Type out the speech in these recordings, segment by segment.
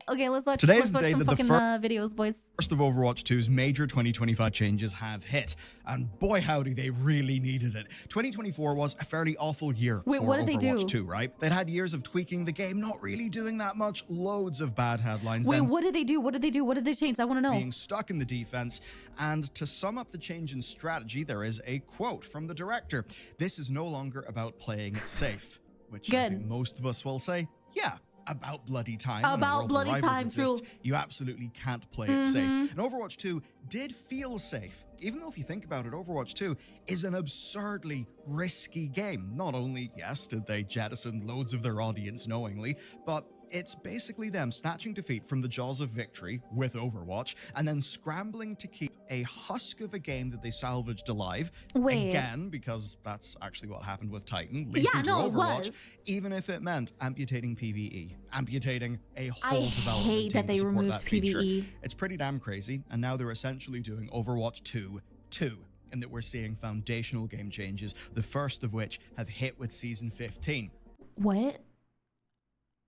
Okay, let's watch Today's the some day that the fucking videos, boys. First of Overwatch 2's major 2025 changes have hit, and boy howdy, they really needed it. 2024 was a fairly awful year for what did they do? Overwatch 2, right? They'd had years of tweaking the game, not really doing that much, loads of bad headlines. Wait, then what did they do? What did they do? What did they change? I want to know. being stuck in the defense, and to sum up the change in strategy, there is a quote from the director. This is no longer about playing it safe, which I think most of us will say, yeah. About bloody time. About bloody time, true. You absolutely can't play it safe. And Overwatch 2 did feel safe. Even though if you think about it, Overwatch 2 is an absurdly risky game. Not only, yes, did they jettison loads of their audience knowingly, but it's basically them snatching defeat from the jaws of victory with Overwatch and then scrambling to keep a husk of a game that they salvaged alive. Again, because that's actually what happened with Titan. Yeah, no, Overwatch, it was. even if it meant amputating PvE, amputating a whole development hate team that they to support removed that feature. PvE. It's pretty damn crazy, and now they're essentially doing Overwatch 2 2, and that we're seeing foundational game changes, the first of which have hit with Season 15. What?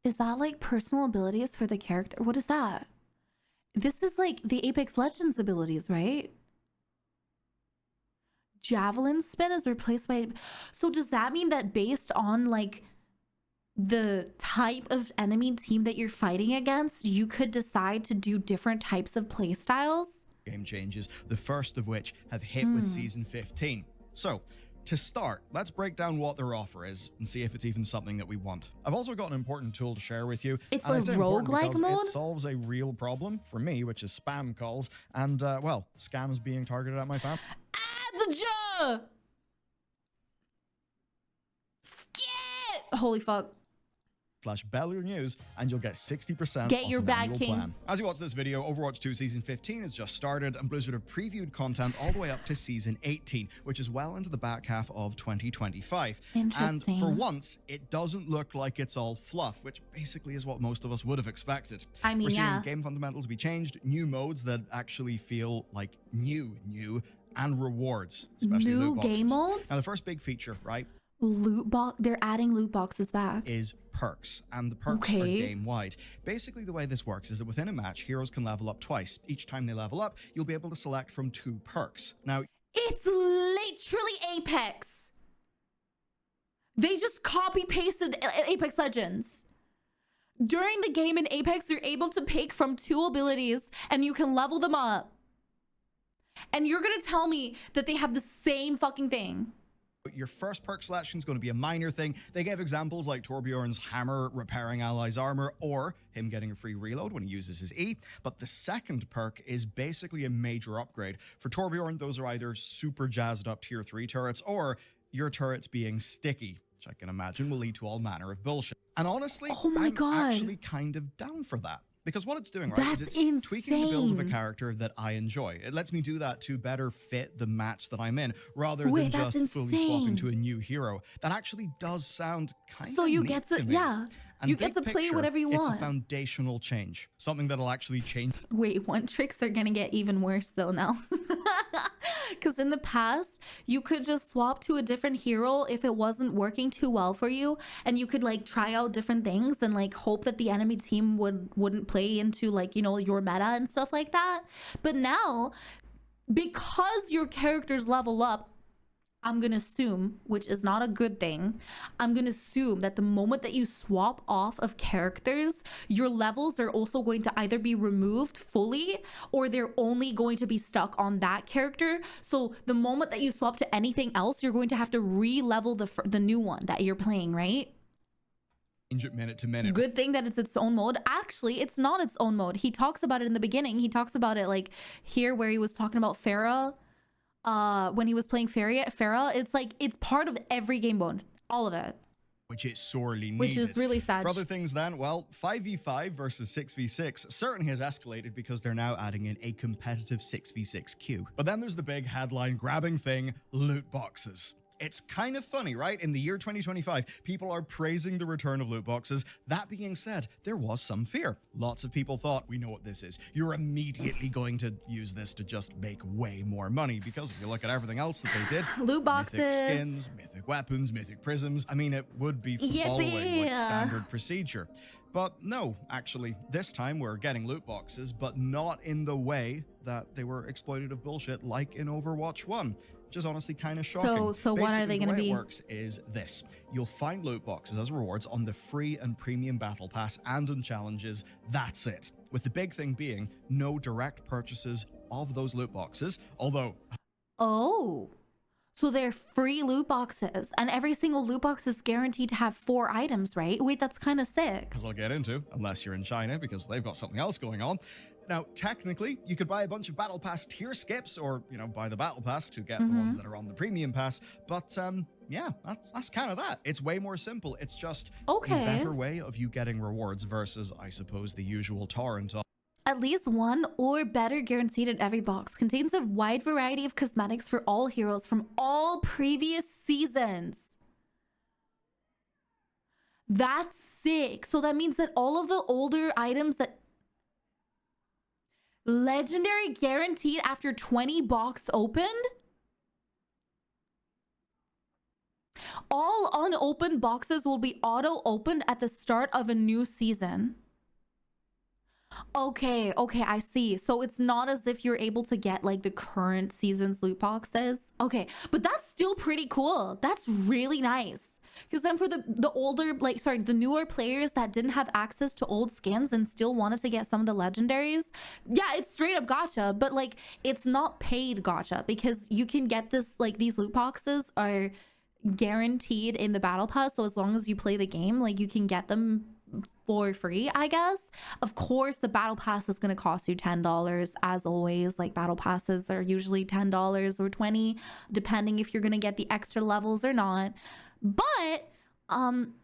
Is that like personal abilities for the character? What is that? This is like the Apex Legends abilities, right? Javelin spin is replaced by... So does that mean that based on like the type of enemy team that you're fighting against, you could decide to do different types of play styles? Game changes, the first of which have hit with Season 15. So, to start, let's break down what their offer is and see if it's even something that we want. I've also got an important tool to share with you. It's a roguelike mode? It solves a real problem for me, which is spam calls and, well, scams being targeted at my family. Skit! Holy fuck. /Bellular News, and you'll get 60% Get off your an bag, annual king. plan. As you watch this video, Overwatch 2 Season 15 has just started, and Blizzard have previewed content all the way up to Season 18, which is well into the back half of 2025. Interesting. And for once, it doesn't look like it's all fluff, which basically is what most of us would have expected. I mean, we're seeing yeah. game fundamentals be changed, new modes that actually feel like new, and rewards, especially New loot boxes. game modes? Now, the first big feature, right, Loot box. They're adding loot boxes back. is perks, and the perks are game-wide. Basically, the way this works is that within a match, heroes can level up twice. Each time they level up, you'll be able to select from 2 perks. Now, It's literally Apex. They just copy-pasted Apex Legends. During the game in Apex, you're able to pick from 2 abilities and you can level them up. And you're gonna tell me that they have the same fucking thing. your first perk selection is going to be a minor thing. They gave examples like Torbjorn's hammer repairing allies' armor, or him getting a free reload when he uses his E. But the second perk is basically a major upgrade. For Torbjorn, those are either super jazzed up tier 3 turrets, or your turrets being sticky, which I can imagine will lead to all manner of bullshit. And honestly, I'm actually kind of down for that. Because what it's doing, right, is it's tweaking the build of a character that I enjoy. It lets me do that to better fit the match that I'm in, rather than just fully swapping to a new hero. That actually does sound kind of So you get to, and you get to play whatever you want. It's a foundational change, something that'll actually change. Wait, one tricks are gonna get even worse though now. Because in the past, you could just swap to a different hero if it wasn't working too well for you, and you could like try out different things and like hope that the enemy team wouldn't play into like, you know, your meta and stuff like that. But now, because your characters level up, I'm gonna assume, which is not a good thing, I'm gonna assume that the moment that you swap off of characters, your levels are also going to either be removed fully, or they're only going to be stuck on that character. So the moment that you swap to anything else, you're going to have to re-level the new one that you're playing, right? Change it minute to minute. Good thing that it's its own mode. Actually, it's not its own mode. He talks about it in the beginning. He talks about it like here where he was talking about Pharah. When he was playing Pharah, it's like it's part of every game mode, all of it, which is sorely needed. Which is really sad. For other things then, well, 5v5 versus 6v6 certainly has escalated because they're now adding in a competitive 6v6 queue. But then there's the big headline grabbing thing, loot boxes. It's kind of funny, right? In the year 2025, people are praising the return of loot boxes. That being said, there was some fear. Lots of people thought, we know what this is. You're immediately going to use this to just make way more money, because if you look at everything else that they did, loot boxes, mythic skins, mythic weapons, mythic prisms, I mean, it would be following like standard procedure. But no, actually, this time we're getting loot boxes, but not in the way that they were exploitative bullshit like in Overwatch 1, which is honestly kind of shocking. So what are they going to the way be? it works is this. You'll find loot boxes as rewards on the free and premium battle pass and on challenges. That's it. With the big thing being no direct purchases of those loot boxes, although... Oh, so they're free loot boxes, and every single loot box is guaranteed to have 4 items, right? Wait, that's kind of sick. As I'll get into, unless you're in China, because they've got something else going on. Now, technically, you could buy a bunch of Battle Pass tier skips, or, you know, buy the Battle Pass to get the ones that are on the Premium Pass. But, yeah, that's kind of that. It's way more simple. It's just a better way of you getting rewards versus, I suppose, the usual torrent of... At least one or better guaranteed in every box. Contains a wide variety of cosmetics for all heroes from all previous seasons. That's sick. So that means that all of the older items that... Legendary guaranteed after 20 box opened? All unopened boxes will be auto-opened at the start of a new season. Okay, I see. So it's not as if you're able to get like the current season's loot boxes. Okay, but that's still pretty cool. That's really nice. Because then for the older, like, sorry, the newer players that didn't have access to old skins and still wanted to get some of the legendaries, yeah, it's straight up gacha, but like it's not paid gacha because you can get this, like these loot boxes are guaranteed in the battle pass. So as long as you play the game, like you can get them for free, I guess. Of course, the battle pass is going to cost you $10 as always. Like battle passes are usually $10 or $20, depending if you're going to get the extra levels or not. But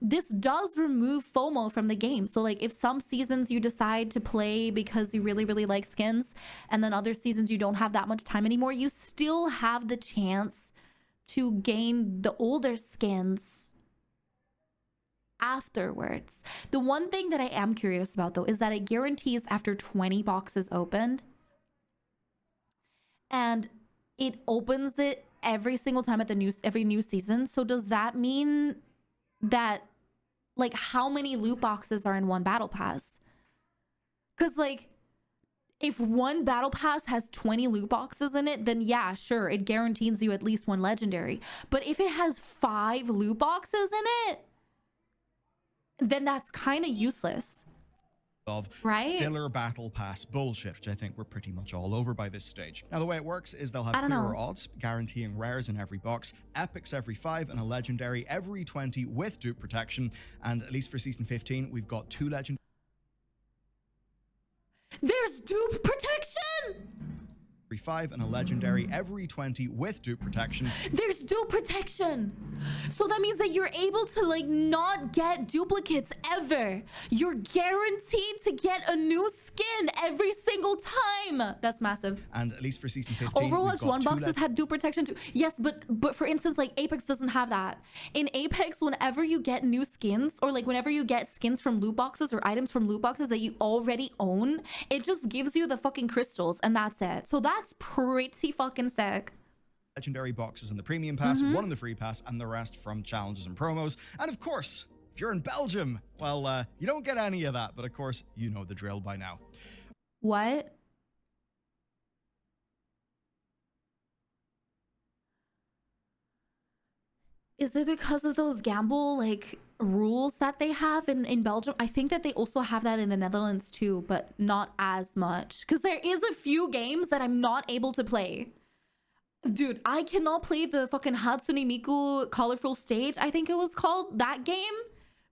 this does remove FOMO from the game. So like if some seasons you decide to play because you really like skins, and then other seasons you don't have that much time anymore, you still have the chance to gain the older skins afterwards. The one thing that I am curious about though is that it guarantees after 20 boxes opened, and it opens it every single time at every new season. So does that mean that like how many loot boxes are in one battle pass? Because like if one battle pass has 20 loot boxes in it, then yeah, sure, it guarantees you at least one legendary. But if it has 5 loot boxes in it, then that's kind of useless. Of right? Filler battle pass bullshit, which I think we're pretty much all over by this stage. Now, the way it works is they'll have clearer odds, guaranteeing rares in every box, epics every 5, and a legendary every 20 with dupe protection. And at least for season 15, we've got 2 legendaries. There's dupe protection! 5 and a legendary every 20 with dupe protection. There's dupe protection, so that means that you're able to like not get duplicates ever. You're guaranteed to get a new skin every single time. That's massive. And at least for season 15, Overwatch 1 boxes had dupe protection too. Yes, but for instance, like Apex doesn't have that. In Apex, whenever you get new skins, or like whenever you get skins from loot boxes or items from loot boxes that you already own, it just gives you the fucking crystals and that's it. So that's pretty fucking sick. Legendary boxes in the premium pass, 1 in the free pass, and the rest from challenges and promos. And of course, if you're in Belgium, well, you don't get any of that, but of course, you know the drill by now. What? Is it because of those gamble like rules that they have in Belgium? I think that they also have that in the Netherlands too, but not as much. Because there is a few games that I'm not able to play. Dude, I cannot play the fucking Hatsune Miku Colorful Stage, I think it was called, that game,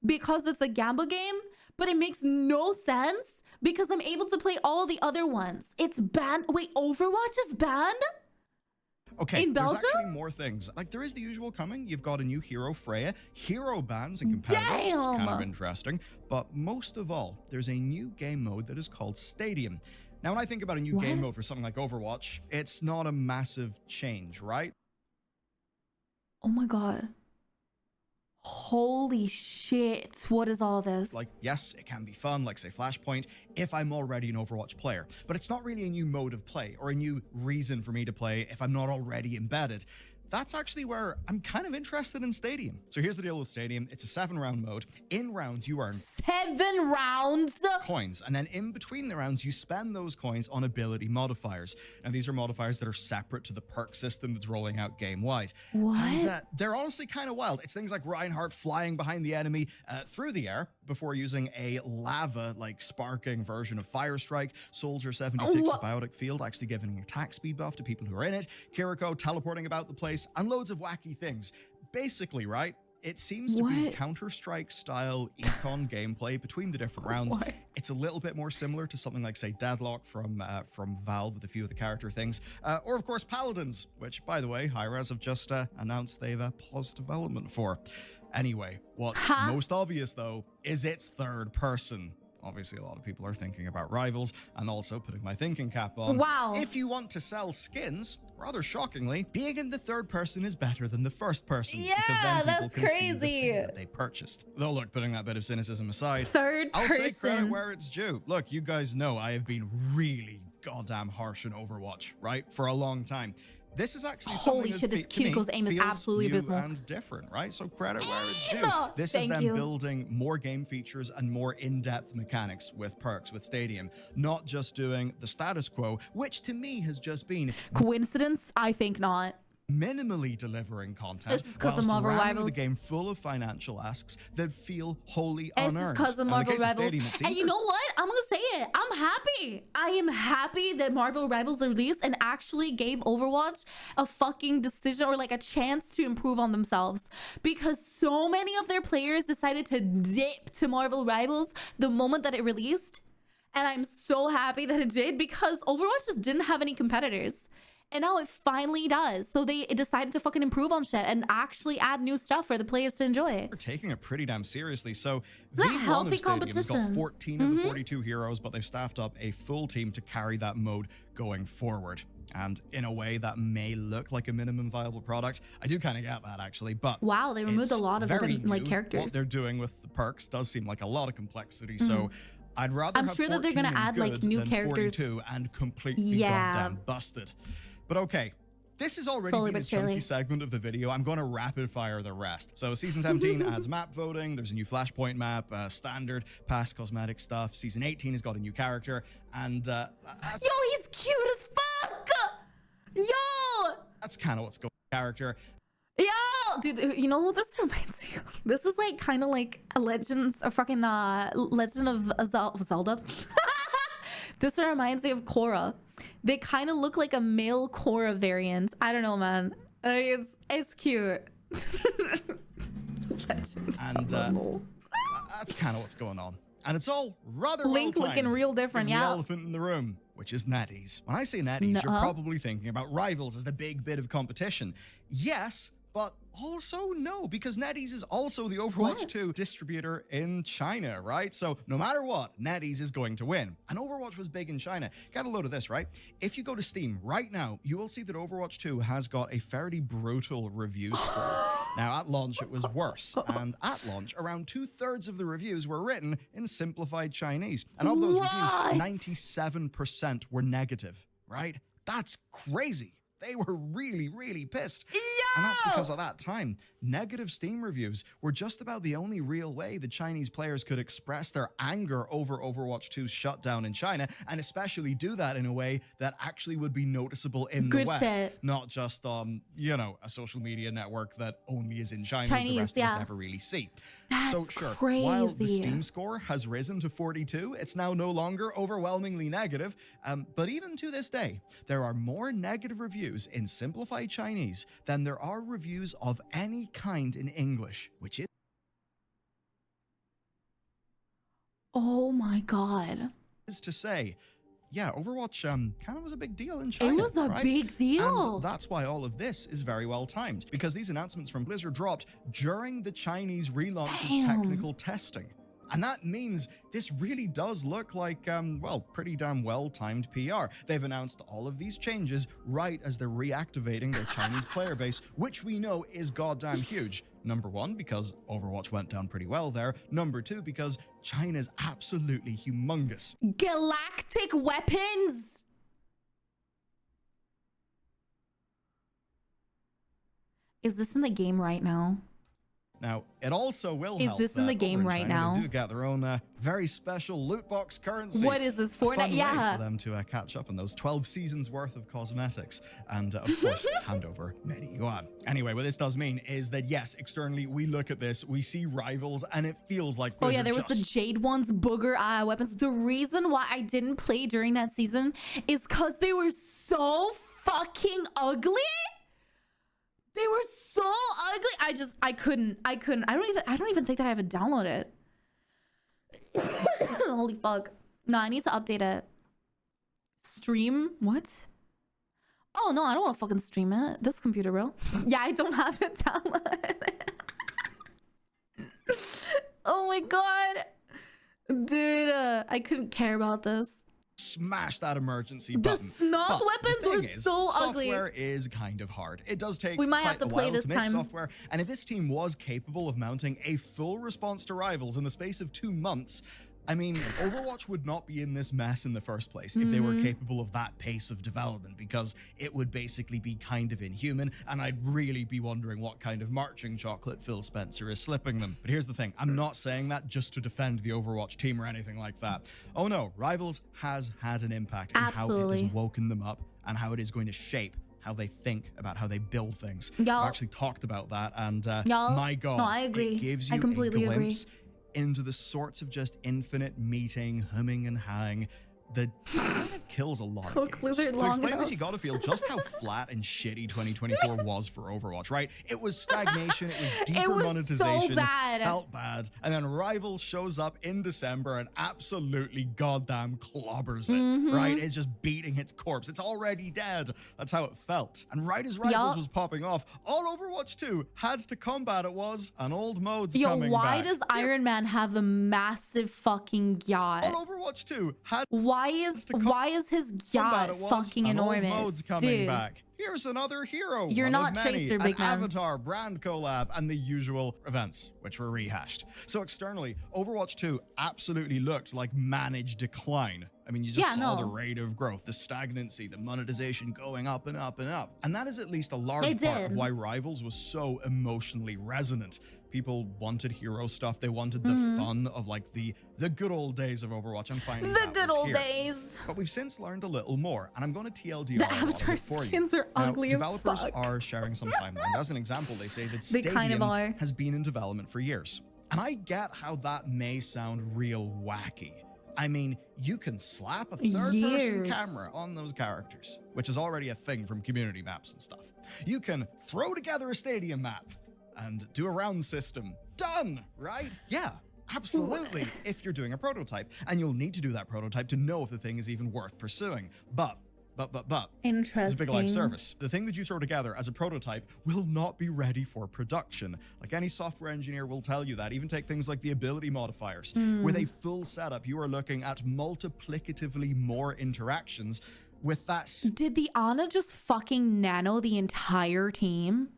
because it's a gamble game. But it makes no sense because I'm able to play all the other ones. It's banned. Wait, Overwatch is banned? Okay, in Belgium? There's actually more things. Like, there is the usual coming. You've got a new hero, Freya. Hero bans and competitive. Damn! It's kind of interesting. But most of all, there's a new game mode that is called Stadium. Now, when I think about a new game mode for something like Overwatch, it's not a massive change, right? Oh my god. Holy shit. What is all this? Like, yes, it can be fun, like say Flashpoint, if I'm already an Overwatch player. But it's not really a new mode of play or a new reason for me to play if I'm not already embedded. that's actually where I'm kind of interested in Stadium. So here's the deal with Stadium. It's a 7-round mode. In rounds, you earn 7 rounds? coins, and then in between the rounds, you spend those coins on ability modifiers. And these are modifiers that are separate to the perk system that's rolling out game-wide. What? And they're honestly kind of wild. It's things like Reinhardt flying behind the enemy through the air before using a lava, like sparking version of Fire Strike. Soldier 76's biotic field actually giving an attack speed buff to people who are in it. Kiriko teleporting about the place, and loads of wacky things. Basically, right? It seems to be Counter-Strike style econ gameplay between the different rounds. It's a little bit more similar to something like, say, Deadlock from Valve with a few of the character things. Or, of course, Paladins, which, by the way, Hi-Rez have just announced they've paused development for. Anyway, what's most obvious, though, is it's third person. Obviously, a lot of people are thinking about Rivals, and also putting my thinking cap on. Wow. If you want to sell skins, rather shockingly, being in the third person is better than the first person. Yeah, because then people that's can see the crazy. thing that they purchased. Though, look, putting that bit of cynicism aside, Third I'll person. say credit where it's due. Look, you guys know I have been really goddamn harsh on Overwatch, right? For a long time. This is actually holy something shit, that this Cutico's aim is feels absolutely new abysmal and different, right? So credit where it's due. This is Thank them you. building more game features and more in-depth mechanics with perks, with Stadium, not just doing the status quo, which to me has just been Coincidence? I think not. minimally delivering content This is 'cause of whilst Marvel ramming Rivals. the game full of financial asks that feel wholly This unearned. is because of And in the Marvel case of Rivals. Stadium, it seems And you they're- know what? I'm gonna say it. I'm happy. I am happy that Marvel Rivals released and actually gave Overwatch a fucking decision or like a chance to improve on themselves. Because so many of their players decided to dip to Marvel Rivals the moment that it released. And I'm so happy that it did because Overwatch just didn't have any competitors. And now it finally does. So they decided to fucking improve on shit and actually add new stuff for the players to enjoy. They're taking it pretty damn seriously. So It's a V1 healthy of Stadium's got competition. 14 of the 42 heroes, but they've staffed up a full team to carry that mode going forward. And in a way that may look like a minimum viable product. I do kind of get that, actually, but Wow, they removed it's a lot of very different like new. characters. What they're doing with the perks does seem like a lot of complexity. So I'd rather I'm have sure that they're 14 gonna and add, like, good new than characters. 42 and completely Yeah. goddamn busted. But okay. This has already Slowly been a but surely. chunky segment of the video. I'm going to rapid fire the rest. So Season 17 adds map voting. There's a new Flashpoint map, standard, past cosmetic stuff. Season 18 has got a new character. And Yo, he's cute as fuck! Yo! that's kind of what's going on. Character. Yo! Dude, you know who this reminds me of? This is like kind of like a Legends, a fucking Legend of Zelda. This reminds me of Korra. They kind of look like a male Korra variant. I don't know, man. It's cute. And that's kind of what's going on. And it's all rather Link well-timed, looking real different, given the yeah. elephant in the room, which is NetEase. When I say NetEase, you're Nuh-uh. probably thinking about Rivals as the big bit of competition. Yes, but also no, because NetEase is also the Overwatch 2 distributor in China, right? So no matter what, NetEase is going to win. And Overwatch was big in China. Get a load of this, right? If you go to Steam right now, you will see that Overwatch 2 has got a fairly brutal review score. Now, at launch, it was worse. And at launch, around 2/3 of the reviews were written in simplified Chinese. And of those reviews, 97% were negative, right? That's crazy. They were really, really pissed. And that's because at that time, negative Steam reviews were just about the only real way the Chinese players could express their anger over Overwatch 2's shutdown in China, and especially do that in a way that actually would be noticeable in the Good West, shit. not just on, you know, a social media network that only is in China Chinese, that the rest yeah. of us never really see. That's So sure, while the crazy. Steam score has risen to 42, it's now no longer overwhelmingly negative. But even to this day, there are more negative reviews in simplified Chinese than there are reviews of any kind in English, which Oh my god. is to say, yeah, Overwatch kind of was a big deal in China. It was a right? big deal. And that's why all of this is very well timed, because these announcements from Blizzard dropped during the Chinese relaunch's Damn. technical testing. And that means this really does look like, well, pretty damn well-timed PR. They've announced all of these changes right as they're reactivating their Chinese player base, which we know is goddamn huge. Number one, because Overwatch went down pretty well there. Number two, because China's absolutely humongous. Galactic weapons. Is this in the game right now? Now, it also will Is help this in the that game over in right China, now? They do get their own very special loot box currency. What is this, A fun Fortnite? way Yeah. for them to catch up on those 12 seasons worth of cosmetics and, of course, hand over many yuan. Anyway, what this does mean is that, yes, externally, we look at this, we see Rivals, and it feels like Oh yeah, Blizzard there was the Jade ones, booger eye weapons. The reason why I didn't play during that season is because they were so fucking ugly. They were so ugly. I couldn't. I don't even think that I have it downloaded. Holy fuck. No, I need to update it. Stream? What? Oh no, I don't want to fucking stream it. This computer, bro. Yeah, I don't have it downloaded. Oh my god. Dude, I couldn't care about this. Smash that emergency The button. snog weapons were so ugly. Software is kind of hard. It does take We might quite have to a play while this to make time. software, and if this team was capable of mounting a full response to Rivals in the space of 2 months, I mean, Overwatch would not be in this mess in the first place if they were capable of that pace of development, because it would basically be kind of inhuman, and I'd really be wondering what kind of marching chocolate Phil Spencer is slipping them. But here's the thing, I'm not saying that just to defend the Overwatch team or anything like that. Oh no, Rivals has had an impact in how it has woken them up and how it is going to shape how they think about how they build things. We've actually talked about that, and my god, no, I agree. It gives you I completely a agree. glimpse into the sorts of just infinite meeting, humming and hawing that kind of kills a lot of games. To explain this, you gotta feel just how flat and shitty 2024 was for Overwatch, right? It was stagnation, it was deeper monetization, so bad. felt bad, and then Rivals shows up in December and absolutely goddamn clobbers it, right? It's just beating its corpse. It's already dead. That's how it felt. And right as Rivals was popping off, all Overwatch 2 had to combat it was an old mode's coming back. Why does Iron Man have a massive fucking yacht? All Overwatch 2 had Why is his yacht fucking enormous? Mode's coming Dude. back. Here's another hero. You're one not of many, Tracer, big an man. avatar, brand collab, and the usual events, which were rehashed. So externally, Overwatch 2 absolutely looked like managed decline. I mean, you just saw the rate of growth, the stagnancy, the monetization going up and up and up. And that is at least a large part of why Rivals was so emotionally resonant. People wanted hero stuff. They wanted the fun of like the good old days of Overwatch. I'm finding the good old days. But we've since learned a little more, and I'm going to TLDR The a lot of avatar it for you. skins are ugly as developers fuck. are sharing some timelines. As an example, they say that They kind of Stadium are. has been in development for years. And I get how that may sound real wacky. I mean, you can slap a third-person camera on those characters, which is already a thing from community maps and stuff. You can throw together a stadium map and do a round system. Done, right? Yeah, absolutely, if you're doing a prototype. And you'll need to do that prototype to know if the thing is even worth pursuing. But, Interesting. it's a big live service. The thing that you throw together as a prototype will not be ready for production. Like any software engineer will tell you that. Even take things like the ability modifiers. With a full setup, you are looking at multiplicatively more interactions with that. Did the Ana just fucking nano the entire team?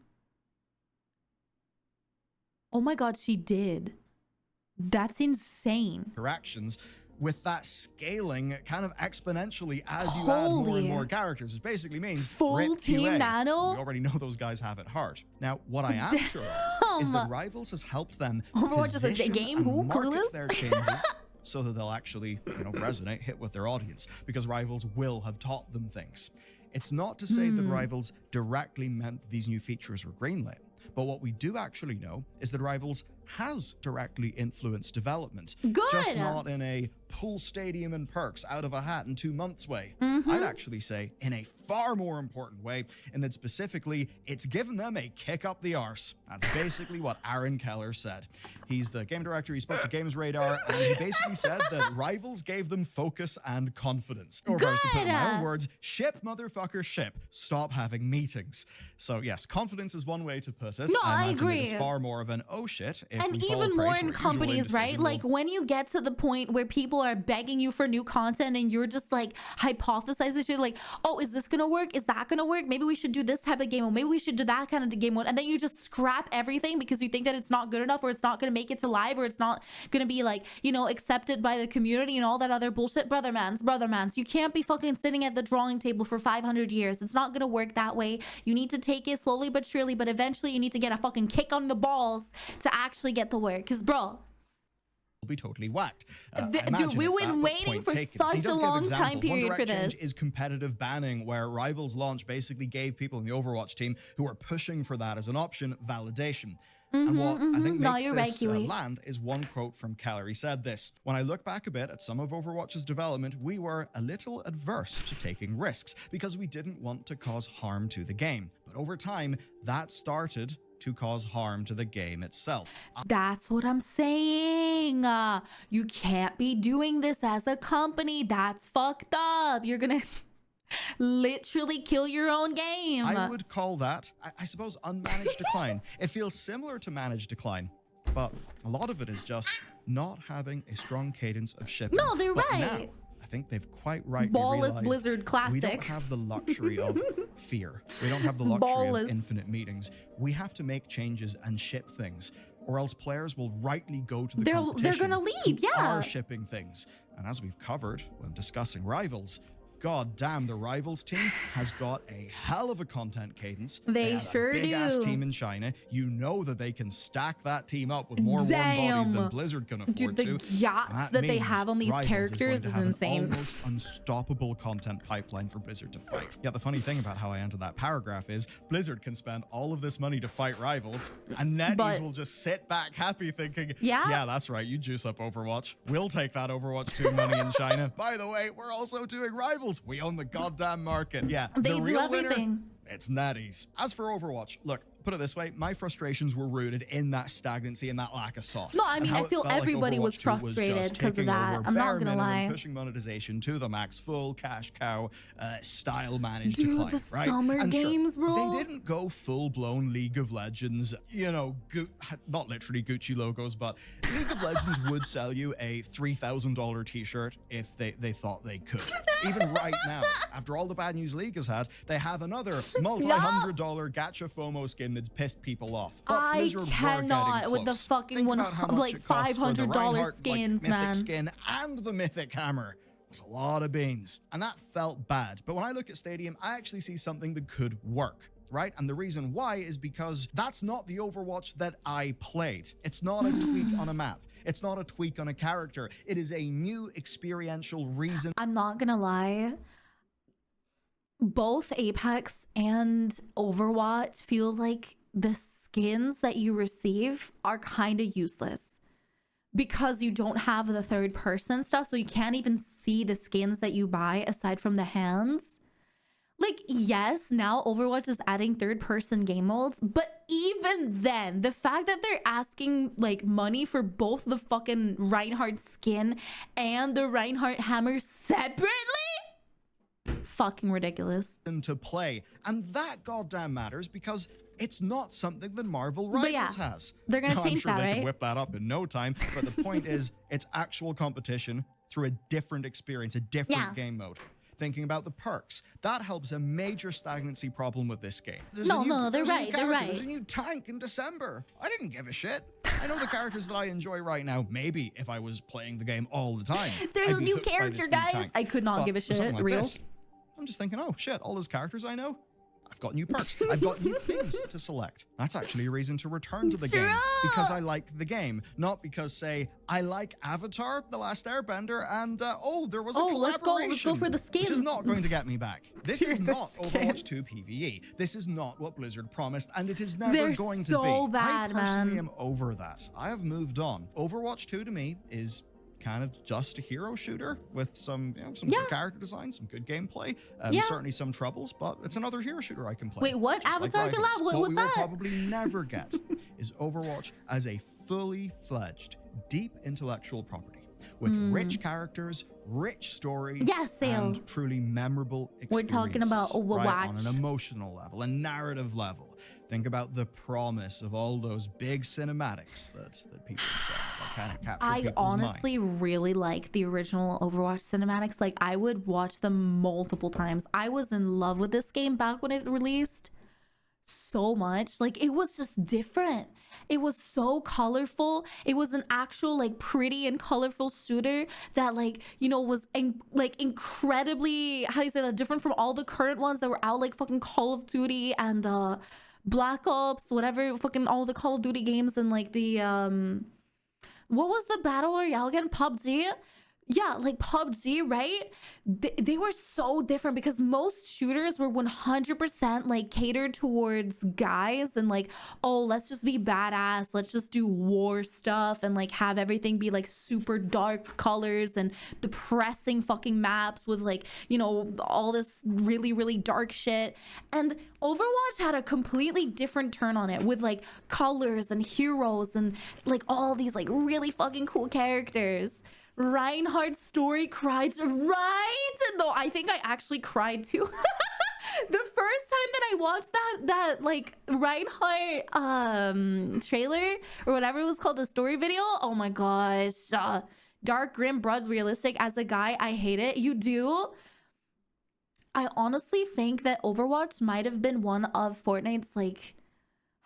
Oh my god, she did. That's insane. Interactions with that scaling kind of exponentially as you add more and more characters. It basically means full rip team QA. nano. We already know those guys have it hard. Now, what I am sure of is that Rivals has helped them Overwatch is a position game. and Who? market Clueless? their changes so that they'll actually, resonate, hit with their audience, because Rivals will have taught them things. It's not to say that Rivals directly meant that these new features were greenlit, but what we do actually know is that Rivals has directly influenced development. Good. Just not in a pull stadium and perks out of a hat in 2 months way. I'd actually say in a far more important way, and that specifically, it's given them a kick up the arse. That's basically what Aaron Keller said. He's the game director, he spoke to Games Radar, and he basically said that Rivals gave them focus and confidence. Or if I was to put it in my own words, ship motherfucker ship, stop having meetings. So yes, confidence is one way to put it. No, I I imagine agree. it is far more of an, oh shit, if and we fall even prey more to in our usual companies, right? indecision, Like when you get to the point where people are begging you for new content and you're just like hypothesizing shit like, oh, is this gonna work? Is that gonna work? Maybe we should do this type of game mode. Maybe we should do that kind of game mode. And then you just scrap everything because you think that it's not good enough, or it's not gonna make it to live, or it's not gonna be like, you know, accepted by the community and all that other bullshit. Brother mans, you can't be fucking sitting at the drawing table for 500 years. It's not gonna work that way. You need to take it slowly but surely, but eventually you need to get a fucking kick on the balls to actually get the work. Because bro, be totally whacked. dude, we've been waiting for such a long time period for this. Is competitive banning, where Rivals launch basically gave people in the Overwatch team who are pushing for that as an option validation. And what I think makes this land is one quote from Keller. He said this: "When I look back a bit at some of Overwatch's development, we were a little adverse to taking risks because we didn't want to cause harm to the game. But over time, that started to cause harm to the game itself." That's what I'm saying. You can't be doing this as a company. That's fucked up. You're gonna literally kill your own game. I would call that, I suppose, unmanaged decline. It feels similar to managed decline, but a lot of it is just not having a strong cadence of shipping. No, they're but right. Now, I think they've quite rightly Ballless realized Blizzard classic. we don't have the luxury of fear. We don't have the luxury Ballless. of infinite meetings. We have to make changes and ship things, or else players will rightly go to the competition. They're gonna leave, who yeah. are shipping things. And as we've covered when discussing Rivals, god damn, the Rivals team has got a hell of a content cadence. They have sure a big-ass do. team in China. You know that they can stack that team up with more warm bodies than Blizzard can afford Dude, the to. yachts that they have on these Rivals characters is going to have insane. an almost unstoppable content pipeline for Blizzard to fight. Yeah, the funny thing about how I entered that paragraph is Blizzard can spend all of this money to fight Rivals, and netties will just sit back happy thinking, yeah, that's right, you juice up Overwatch. We'll take that Overwatch 2 money in China. By the way, we're also doing Rivals. We own the goddamn market. Yeah, They the do real everything. winner, it's netties. As for Overwatch, look, put it this way, my frustrations were rooted in that stagnancy and that lack of sauce. No, I mean, I feel everybody was frustrated because of that. I'm not gonna lie. Pushing monetization to the max, full cash cow, style managed Dude, decline, the right? summer And games, bro. They didn't go full-blown League of Legends, you know, not literally Gucci logos, but League of Legends would sell you a $3,000 t-shirt if they thought they could. Even right now, after all the bad news League has had, they have another multi-$100 gacha FOMO skin that's pissed people off. But I Blizzard cannot with the fucking $500 skins, mythic man. Skin and the Mythic Hammer. It's a lot of beans. And that felt bad. But when I look at Stadium, I actually see something that could work. Right? And the reason why is because that's not the Overwatch that I played. It's not a tweak on a map. It's not a tweak on a character. It is a new experiential reason. I'm not gonna lie. Both Apex and Overwatch feel like the skins that you receive are kind of useless because you don't have the third person stuff. So you can't even see the skins that you buy aside from the hands. Like, yes, now Overwatch is adding third person game modes, but even then, the fact that they're asking like money for both the fucking Reinhardt skin and the Reinhardt hammer separately, fucking ridiculous. To play, and that goddamn matters because it's not something that Marvel Rivals has. They're gonna change I'm sure that, they right? can whip that up in no time, but the point is, it's actual competition through a different experience, a different game mode. Thinking about the perks, that helps a major stagnancy problem with this game. No, they're right. There's a new tank in December. I didn't give a shit. I know the characters that I enjoy right now. Maybe if I was playing the game all the time. There's a new character, guys. I could not give a shit. Like Real. this, I'm just thinking, oh shit, all those characters I know, I've got new perks. I've got new things to select. That's actually a reason to return to the game because I like the game, not because, say, I like Avatar: The Last Airbender and oh, there was a collaboration. Let's go for the skins. Which is not going to get me back. This is not Overwatch 2 PvE. This is not what Blizzard promised, and it is never going to be. So bad, I personally man. am over that. I have moved on. Overwatch 2 to me is kind of just a hero shooter with some, some good character design, some good gameplay, certainly some troubles, but it's another hero shooter I can play. Wait, what? Avatar collab? What was we that? will probably never get is Overwatch as a fully fledged, deep intellectual property with rich characters, rich story, and truly memorable experiences. We're talking about Overwatch. Right, on an emotional level, a narrative level. Think about the promise of all those big cinematics that people saw that kind of captured I people's honestly mind. really like the original Overwatch cinematics. Like, I would watch them multiple times. I was in love with this game back when it released so much. Like, it was just different. It was so colorful. It was an actual like pretty and colorful shooter that, like, you know, was like incredibly, how do you say that, different from all the current ones that were out, like fucking Call of Duty and Black Ops, whatever, fucking all the Call of Duty games, and like the what was the battle royale again, PUBG? Yeah, like PUBG, right? They were so different because most shooters were 100% like catered towards guys, and like, oh, let's just be badass, let's just do war stuff and like have everything be like super dark colors and depressing fucking maps with, like, you know, all this really, really dark shit. And Overwatch had a completely different turn on it with like colors and heroes and like all these like really fucking cool characters. Reinhardt's story, cried, right? No, I think I actually cried too. The first time that I watched that like Reinhardt trailer or whatever it was called, the story video, oh my gosh. Dark, grim, broad, realistic. As a guy, I hate it. You do? I honestly think that Overwatch might have been one of Fortnite's like,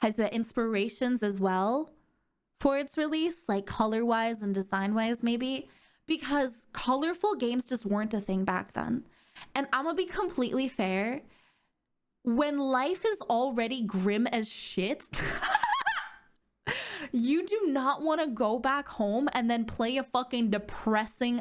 has the inspirations as well for its release, like color wise and design wise, maybe, because colorful games just weren't a thing back then. And I'm gonna be completely fair, when life is already grim as shit, you do not want to go back home and then play a fucking depressing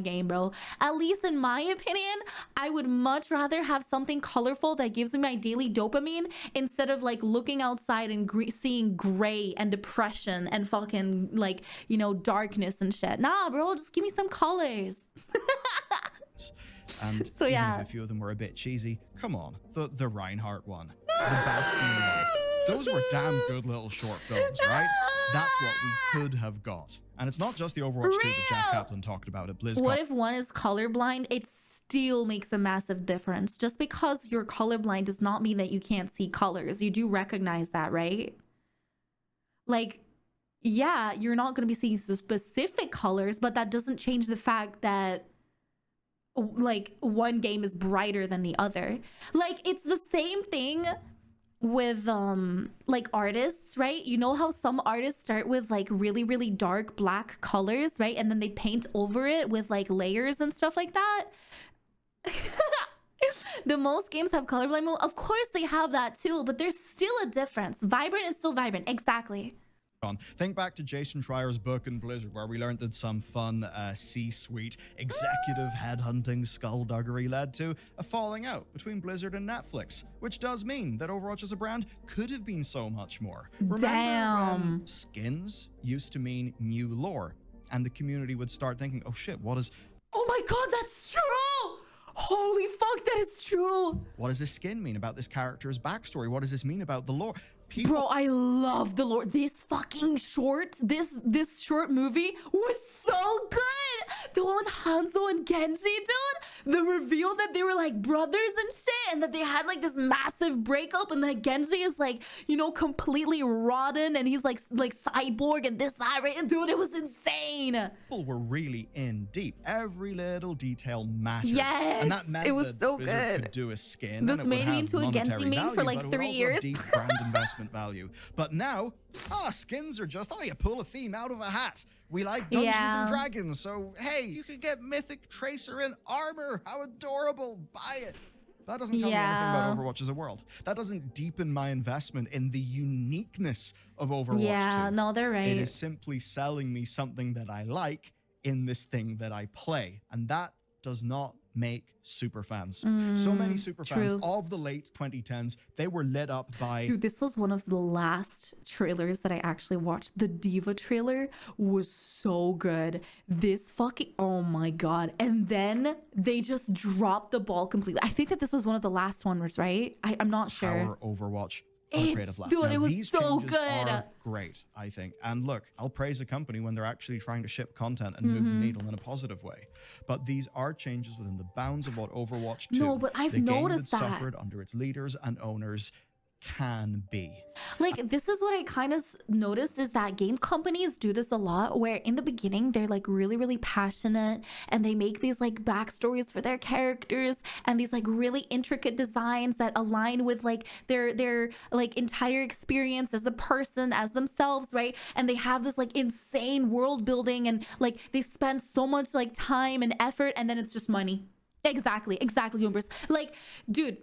game, bro. At least in my opinion, I would much rather have something colorful that gives me my daily dopamine instead of like looking outside and seeing gray and depression and fucking like, you know, darkness and shit. Nah, bro, just give me some colors. And So, even yeah. if a few of them were a bit cheesy, come on, the Reinhardt one, the Bastion one, those were damn good little short films, right? That's what we could have got. And it's not just the Overwatch 2 that Jeff Kaplan talked about at BlizzCon. What if one is colorblind? It still makes a massive difference. Just because you're colorblind does not mean that you can't see colors. You do recognize that, right? Like, yeah, you're not going to be seeing specific colors, but that doesn't change the fact that like one game is brighter than the other. Like, it's the same thing with like artists, right? You know how some artists start with like really, really dark black colors, right? And then they paint over it with like layers and stuff like that. The most games have colorblind mode. Of course they have that too, but there's still a difference. Vibrant is still vibrant. Exactly. Think back to Jason Schreier's book in Blizzard, where we learned that some fun C-suite executive headhunting skullduggery led to a falling out between Blizzard and Netflix, which does mean that Overwatch as a brand could have been so much more. Remember when skins used to mean new lore, and the community would start thinking, oh shit, what is... Oh my god, that's true! Holy fuck, that is true! What does this skin mean about this character's backstory? What does this mean about the lore? People... Bro, I love the lore. This fucking short, this short movie was so good. The one with Hanzo and Genji, dude. The reveal that they were like brothers and shit, and that they had like this massive breakup, and that Genji is like, you know, completely rotten, and he's like cyborg and this, that, right? Dude, it was insane. People were really in deep. Every little detail mattered. Yes, and that meant it was that so Blizzard good. could do a skin. This and it would made me have into a Genji monetary main value, for like but it would 3 also years. have deep brand investment value. But now, skins are just, you pull a theme out of a hat. We like Dungeons and Dragons, so hey, you could get Mythic Tracer in armor. How adorable. Buy it. That doesn't tell me anything about Overwatch as a world. That doesn't deepen my investment in the uniqueness of Overwatch 2. Yeah, no, they're right. It is simply selling me something that I like in this thing that I play. And that does not make super fans. So many super fans of the late 2010s, they were lit up by... Dude, this was one of the last trailers that I actually watched. The Diva trailer was so good. This fucking... Oh my god. And then they just dropped the ball completely. I think that this was one of the last ones, right? I'm not sure. Power Overwatch. Creative left. Dude, now, it was these so changes good. Are great, I think. And look, I'll praise a company when they're actually trying to ship content and move the needle in a positive way. But these are changes within the bounds of what Overwatch 2, no, but I've the game noticed that that suffered under its leaders and owners, can be. Like, this is what I kind of noticed, is that game companies do this a lot, where in the beginning they're like really, really passionate, and they make these like backstories for their characters and these like really intricate designs that align with like their like entire experience as a person, as themselves, right? And they have this like insane world building, and like they spend so much like time and effort, and then it's just money. Exactly, Umbers. Like, dude,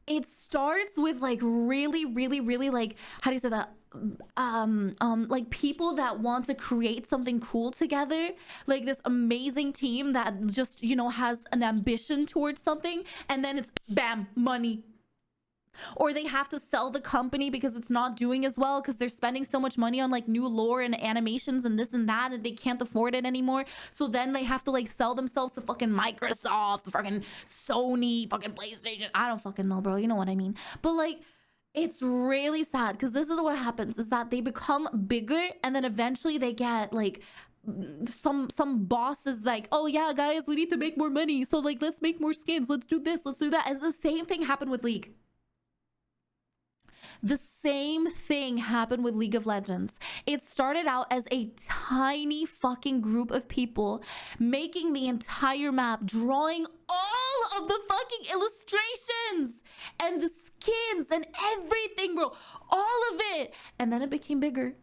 it starts with like really like, how do you say that, like people that want to create something cool together, like this amazing team that just, you know, has an ambition towards something, and then it's bam, money. Or they have to sell the company because it's not doing as well, because they're spending so much money on like new lore and animations and this and that, and they can't afford it anymore. So then they have to like sell themselves to fucking Microsoft, fucking Sony, fucking PlayStation. I don't fucking know, bro. You know what I mean? But like, it's really sad, because this is what happens, is that they become bigger, and then eventually they get like some bosses like, oh yeah guys, we need to make more money, so like let's make more skins, let's do this, let's do that. As the same thing happened with League. The same thing happened with League of Legends. It started out as a tiny fucking group of people making the entire map, drawing all of the fucking illustrations and the skins and everything, bro. All of it. And then it became bigger.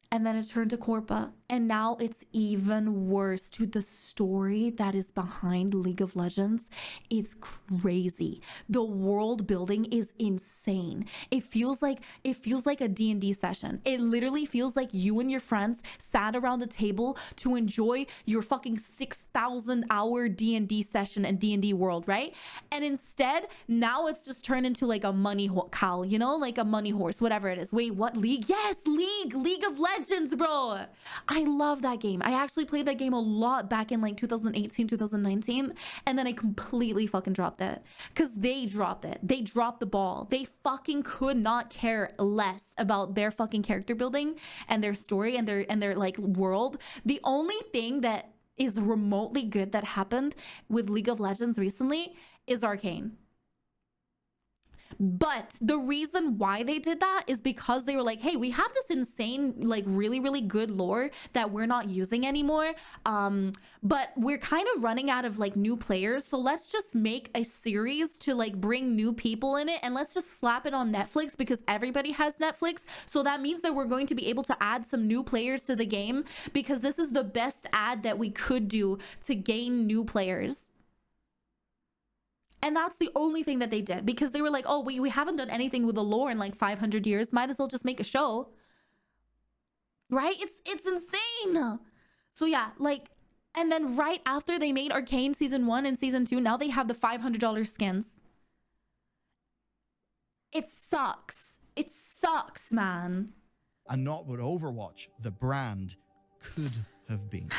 And then it turned to Corpa, and now it's even worse. Dude, the story that is behind League of Legends is crazy. The world building is insane. It feels like a D&D session. It literally feels like you and your friends sat around a table to enjoy your fucking 6,000 hour D&D session and D&D world, right? And instead, now it's just turned into like a money cow, you know, like a money horse, whatever it is. Wait, what? League? Yes, League of Legends, bro. I love that game. I actually played that game a lot back in like 2018, 2019, and then I completely fucking dropped it, because they dropped it. They dropped the ball. They fucking could not care less about their fucking character building and their story and their like world. The only thing that is remotely good that happened with League of Legends recently is Arcane. But the reason why they did that is because they were like, hey, we have this insane, like really good lore that we're not using anymore. But we're kind of running out of like new players. So let's just make a series to like bring new people in it, and let's just slap it on Netflix, because everybody has Netflix. So that means that we're going to be able to add some new players to the game, because this is the best ad that we could do to gain new players. And that's the only thing that they did, because they were like, oh, we haven't done anything with the lore in like 500 years. Might as well just make a show. Right? It's insane. So yeah, like, and then right after they made Arcane season 1 and season 2, now they have the $500 skins. It sucks. It sucks, man. And not what Overwatch, the brand, could have been,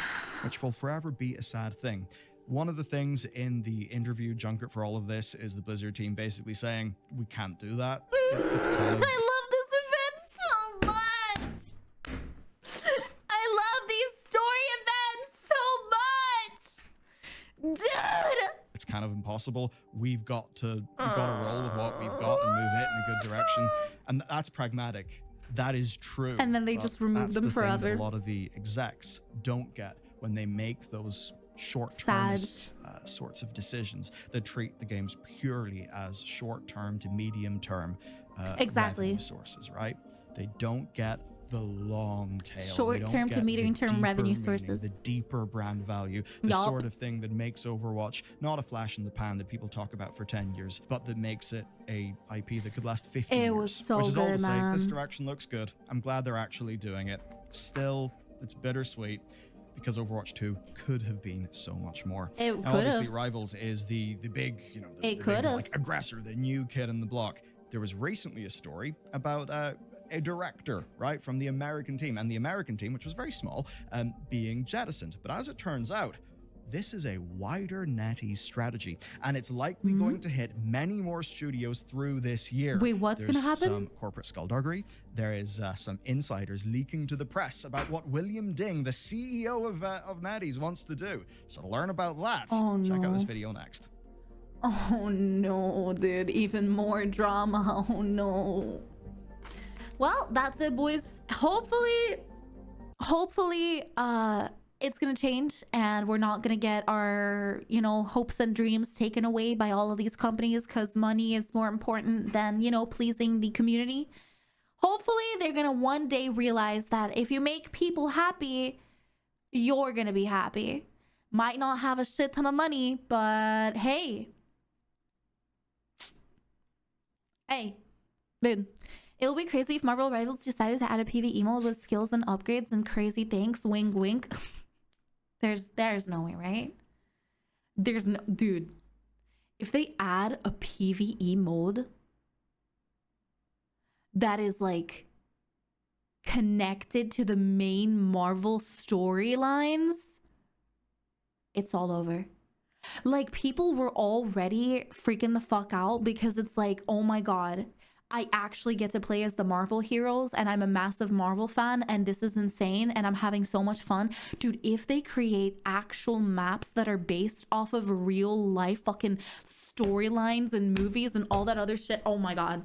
which will forever be a sad thing. One of the things in the interview junket for all of this is the Blizzard team basically saying, we can't do that. It's kind of... I love this event so much. I love these story events so much. Dude. It's kind of impossible. We've got to roll with what we've got and move it in a good direction. And that's pragmatic. That is true. And then they just remove them forever. A lot of the execs don't get when they make those short-termist sorts of decisions that treat the games purely as short-term to medium-term revenue sources, right? They don't get the long tail. Short-term to medium-term revenue sources. The deeper brand value, the sort of thing that makes Overwatch not a flash in the pan that people talk about for 10 years, but that makes it a IP that could last 50 years. It was so good, which is all to say, man. this direction looks good. I'm glad they're actually doing it. Still, it's bittersweet, because Overwatch 2 could have been so much more. It could have. Obviously, Rivals is the big, you know, the big, like, aggressor, the new kid in the block. There was recently a story about a director, right, from the American team, and the American team, which was very small, being jettisoned. But as it turns out, this is a wider NetEase strategy, and it's likely going to hit many more studios through this year. Wait, what's going to happen? There's some corporate skullduggery. There is some insiders leaking to the press about what William Ding, the CEO of NetEase, wants to do. So to learn about that, check out this video next. Oh no, dude, even more drama. Oh no. Well, that's it, boys. Hopefully, it's gonna change and we're not gonna get our, you know, hopes and dreams taken away by all of these companies, because money is more important than, you know, pleasing the community. Hopefully they're gonna one day realize that if you make people happy, you're gonna be happy. Might not have a shit ton of money, but hey, dude, it'll be crazy if Marvel Rivals decided to add a PvE mode with skills and upgrades and crazy things. Wink, wink. There's no way, right? There's no, dude. If they add a PvE mode that is like connected to the main Marvel storylines, it's all over. Like, people were already freaking the fuck out because it's like, oh my god, I actually get to play as the Marvel heroes and I'm a massive Marvel fan and this is insane and I'm having so much fun. Dude, if they create actual maps that are based off of real life fucking storylines and movies and all that other shit, oh my god.